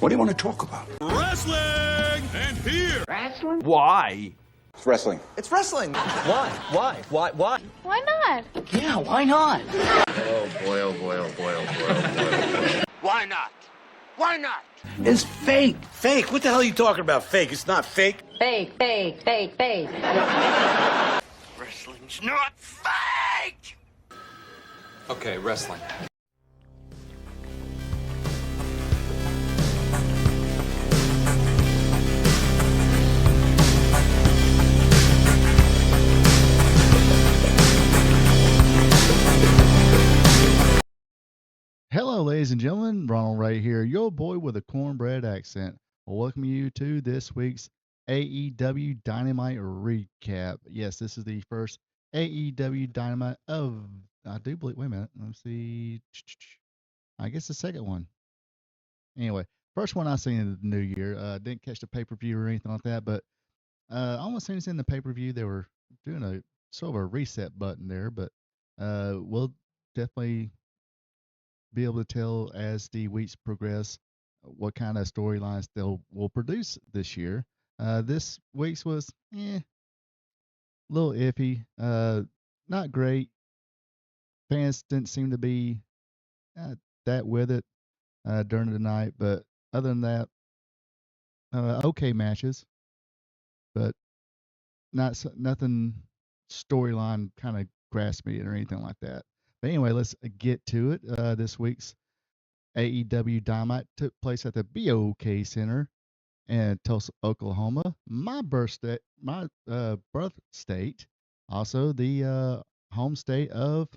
What do you want to talk about? Wrestling! And here! Wrestling? Why? It's wrestling. It's wrestling. Why? Why? Why not? Yeah, why not? Oh boy, oh boy, oh boy, oh boy, oh boy. Why not? Why not? It's fake. Fake? What the hell are you talking about? Fake? It's not fake. Fake. Wrestling's not fake! Okay, wrestling. Hello, ladies and gentlemen. Ronald right here, your boy with a cornbread accent. I'll welcome you to this week's AEW Dynamite recap. Yes, this is the first AEW Dynamite of, I do believe, wait a minute, let's see, I guess the second one. Anyway, first one I seen in the new year. Didn't catch the pay-per-view or anything like that, but almost seen in the pay-per-view they were doing a sort of a reset button there, but we'll definitely be able to tell as the weeks progress what kind of storylines will produce this year. This week's was a little iffy, not great. Fans didn't seem to be that with it during the night, but other than that, okay matches, but nothing storyline kind of grasped me or anything like that. But anyway, let's get to it. This week's AEW Dynamite took place at the BOK Center in Tulsa, Oklahoma, my birth state, also the home state of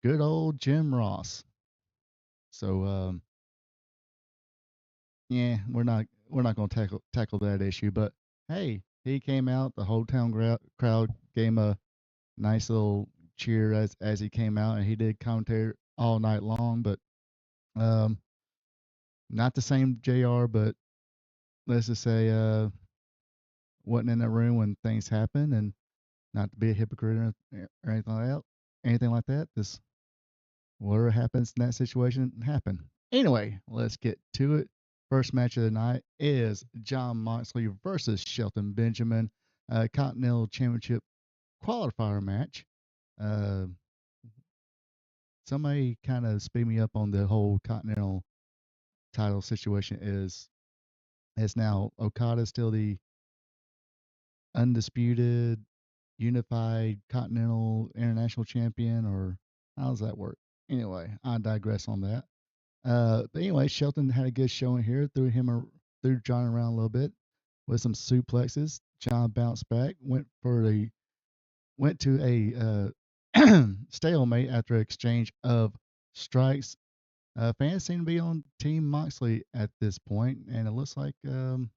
good old Jim Ross. So we're not going to tackle that issue, but hey, he came out. The whole town crowd gave him a nice little cheer as he came out, and he did commentary all night long. But not the same JR, but let's just say wasn't in that room when things happen, and not to be a hypocrite or anything like that. Just whatever happens in that situation happen. Anyway, let's get to it. First match of the night is Jon Moxley versus Shelton Benjamin, Continental Championship qualifier match. Somebody kind of speed me up on the whole Continental title situation. Is now Okada still the undisputed, unified Continental International Champion, or how does that work? Anyway, I digress on that. But anyway, Shelton had a good showing here. Threw John around a little bit with some suplexes. John bounced back, went to a stalemate after exchange of strikes. Fans seem to be on Team Moxley at this point, and it looks like his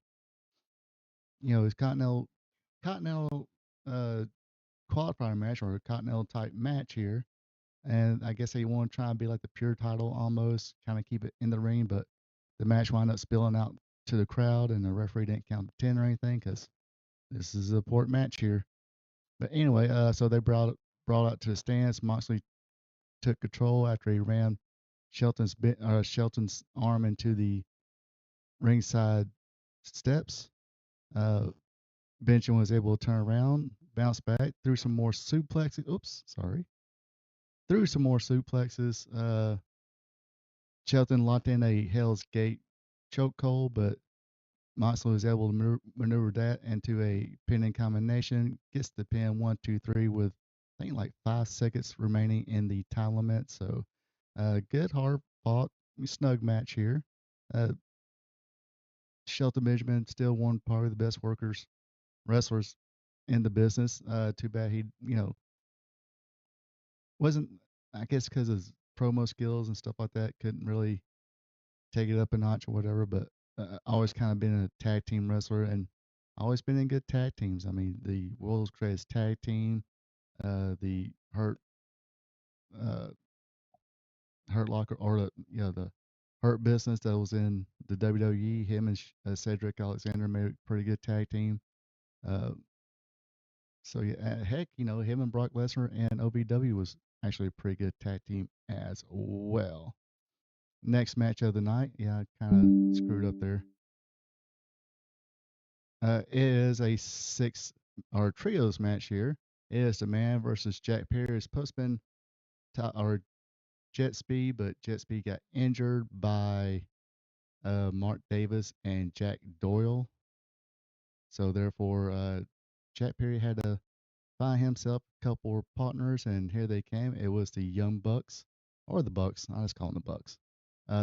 Continental qualifier match, or a Continental type match here. And I guess they want to try and be like the pure title almost, kind of keep it in the ring, but the match wound up spilling out to the crowd, and the referee didn't count to 10 or anything because this is a important match here. But anyway, so they brought out to the stands. Moxley took control after he ran Shelton's arm into the ringside steps. Benjamin was able to turn around, bounce back, threw some more suplexes. Threw some more suplexes. Shelton locked in a Hell's Gate chokehold, but Moxley was able to maneuver that into a pinning combination. Gets the pin 1, 2, 3 with I think like 5 seconds remaining in the time limit. So good, hard fought, snug match here. Shelton Benjamin still one probably the best wrestlers in the business. Too bad he wasn't, I guess because of his promo skills and stuff like that, couldn't really take it up a notch or whatever. But always kind of been a tag team wrestler, and always been in good tag teams. I mean, the world's greatest tag team, the Hurt Locker, or the Hurt Business that was in the WWE. Him and Cedric Alexander made a pretty good tag team. So yeah, heck, him and Brock Lesnar and OVW was actually a pretty good tag team as well. next match of the night. Yeah, I kind of screwed up there. It is a six or trios match here. It is the Man versus Jack Perry. It's supposed to been or Jet Speed, but Jet Speed got injured by Mark Davis and Jack Doyle. So therefore, Jack Perry had to find himself a couple of partners, and here they came. It was the Young Bucks, or the Bucks. I just call them the Bucks.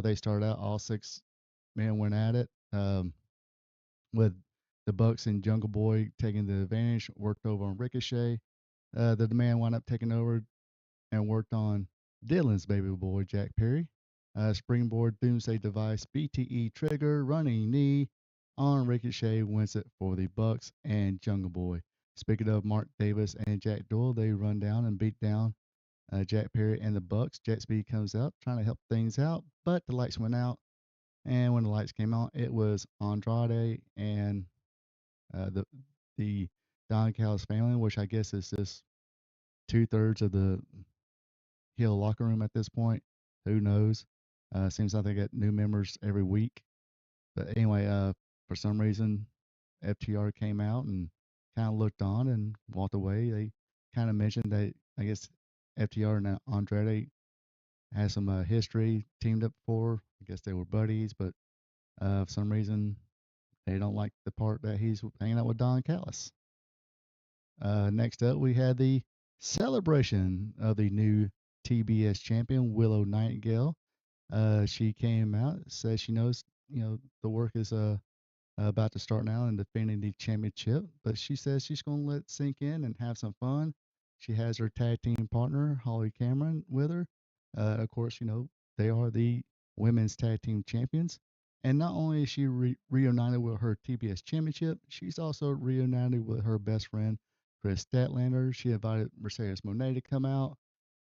They started out, all six men went at it, with the Bucks and Jungle Boy taking the advantage, worked over on Ricochet. The man wound up taking over and worked on Dylan's baby boy, Jack Perry. Springboard Doomsday Device, BTE Trigger, Running Knee on Ricochet wins it for the Bucks and Jungle Boy. Speaking of Mark Davis and Jack Doyle, they run down and beat down Jack Perry and the Bucks. Jet Speed comes out trying to help things out, but the lights went out. And when the lights came on, it was Andrade and the Don Callis family, which I guess is just 2/3 of the Hill locker room at this point. Who knows? Seems like they get new members every week. But anyway, for some reason, FTR came out and kind of looked on and walked away. They kind of mentioned that I guess FTR and Andrade had some history, teamed up before. I guess they were buddies, but for some reason they don't like the part that he's hanging out with Don Callis. Next up, we had the celebration of the new TBS champion, Willow Nightingale. She came out, says she knows, the work is about to start now in defending the championship, but she says she's going to let it sink in and have some fun. She has her tag team partner, Holly Cameron, with her. Of course, they are the women's tag team champions. And not only is she reunited with her TBS championship, she's also reunited with her best friend, Chris Statlander. She invited Mercedes Moné to come out.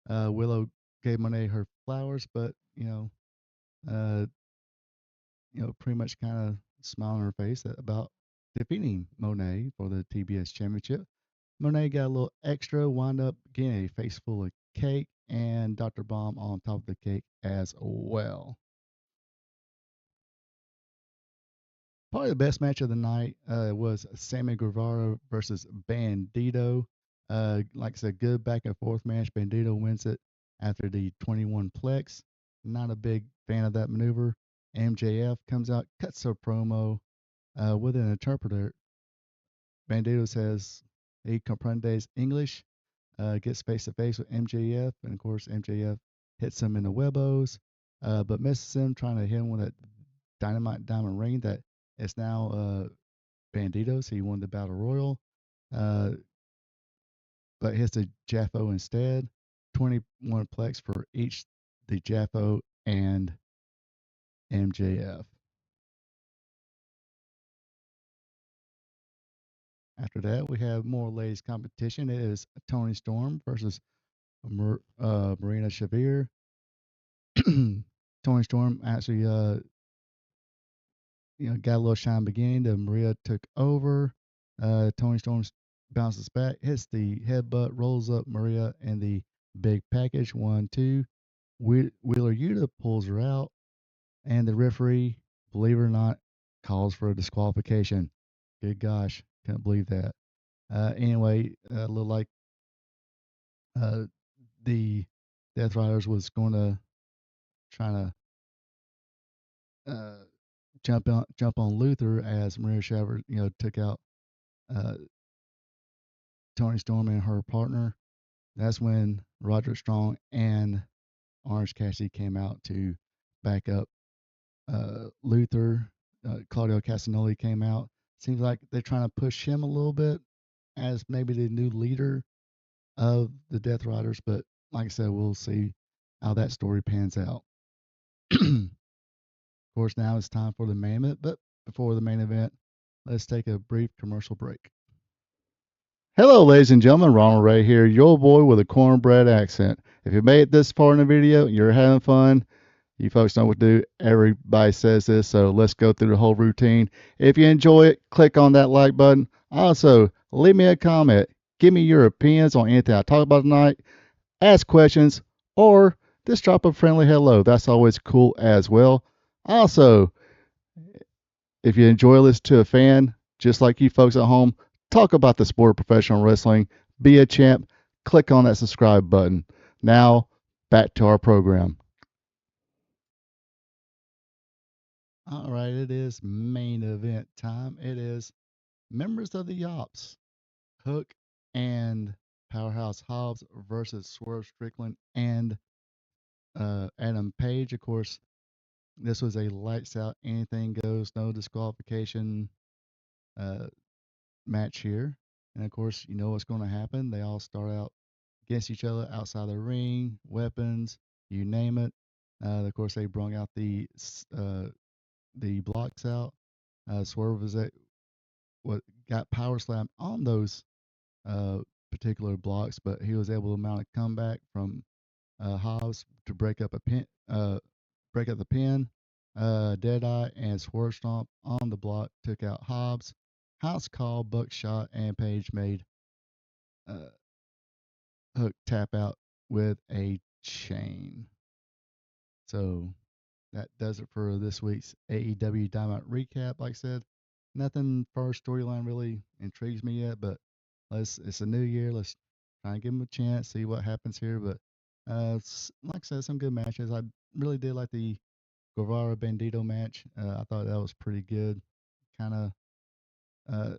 Willow gave Moné her flowers, but uh, pretty much kind of smile on her face about defeating Monet for the TBS championship. Monet got a little extra, wound up getting a face full of cake and Dr. Bomb on top of the cake as well. Probably the best match of the night was Sammy Guevara versus Bandito. Like I said, good back and forth match. Bandito wins it after the 21 plex. Not a big fan of that maneuver. MJF comes out, cuts a promo with an interpreter. Bandito says he comprendes English, gets face to face with MJF, and of course MJF hits him in the webos, but misses him, trying to hit him with a Dynamite Diamond Ring that is now Bandito's. He won the Battle Royal, but hits the Jaffo instead. 21 plex for each the Jaffo and MJF. After that, we have more ladies competition. It is Tony Storm versus Marina Shavir. Tony Storm actually, got a little shine beginning. Then Maria took over. Tony Storm bounces back, hits the headbutt, rolls up Maria in the big package. 1, 2. Wheeler Yuta pulls her out, and the referee, believe it or not, calls for a disqualification. Good gosh, can't believe that. Anyway, looked like the Death Riders was going to try to jump on Luther as Maria Shriver, took out Tony Storm and her partner. That's when Roderick Strong and Orange Cassidy came out to back up Luther. Claudio Castagnoli came out. Seems like they're trying to push him a little bit as maybe the new leader of the Death Riders, but like I said, we'll see how that story pans out. Of course, now it's time for the main event, but before the main event, let's take a brief commercial break. Hello, ladies and gentlemen. Ronald Ray here, your boy with a cornbread accent. If you made it this far in the video, you're having fun. You folks know what to do. Everybody says this, so let's go through the whole routine. If you enjoy it, click on that like button. Also, leave me a comment. Give me your opinions on anything I talk about tonight. Ask questions, or just drop a friendly hello. That's always cool as well. Also, if you enjoy listening to a fan, just like you folks at home, talk about the sport of professional wrestling, be a champ, click on that subscribe button. Now, back to our program. All right, it is main event time. It is members of the Yops, Hook and Powerhouse Hobbs versus Swerve Strickland and Adam Page. Of course, this was a lights out, anything goes, no disqualification uh, match here. And of course, you know what's going to happen. They all start out against each other outside the ring, weapons, you name it. Of course, they brung out the blocks out. Swerve was at what got power slammed on those particular blocks, but he was able to mount a comeback from Hobbs to break up the pin. Deadeye and Swerve Stomp on the block took out Hobbs. House call, Buckshot, and Page made uh, Hook tap out with a chain. So that does it for this week's AEW Dynamite recap. Like I said, nothing for storyline really intrigues me yet, but it's a new year. Let's try and give them a chance, see what happens here. But like I said, some good matches. I really did like the Guevara Bandito match. I thought that was pretty good. Kind of, uh,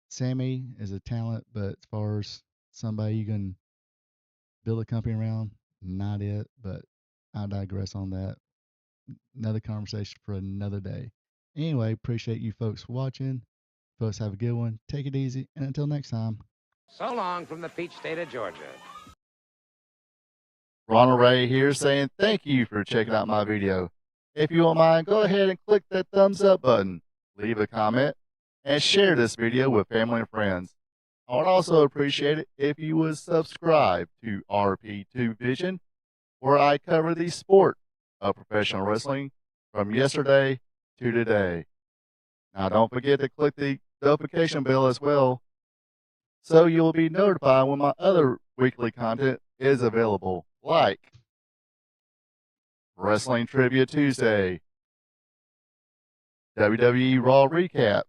Sammy is a talent, but as far as somebody you can build a company around, not it. But I digress on that. Another conversation for another day. Anyway, appreciate you folks watching. Folks, have a good one. Take it easy. And until next time. So long from the peach state of Georgia. Ronald Ray here saying thank you for checking out my video. If you don't mind, go ahead and click that thumbs up button, leave a comment, and share this video with family and friends. I would also appreciate it if you would subscribe to RP2 Vision, where I cover the sport of professional wrestling from yesterday to today. Now, don't forget to click the notification bell as well, so you'll be notified when my other weekly content is available, like Wrestling Trivia Tuesday, WWE Raw Recap,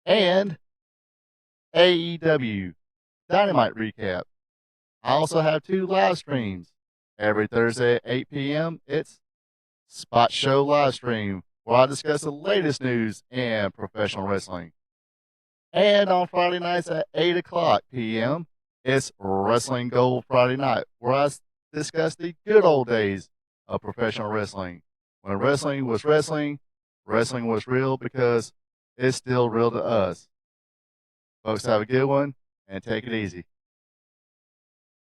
and AEW Dynamite Recap. I also have 2 live streams. Every Thursday at 8 p.m., it's Spot Show Live Stream, where I discuss the latest news in professional wrestling. And on Friday nights at 8 o'clock p.m., it's Wrestling Gold Friday Night, where I discuss the good old days of professional wrestling. When wrestling was wrestling, wrestling was real because it's still real to us. Folks, have a good one and take it easy.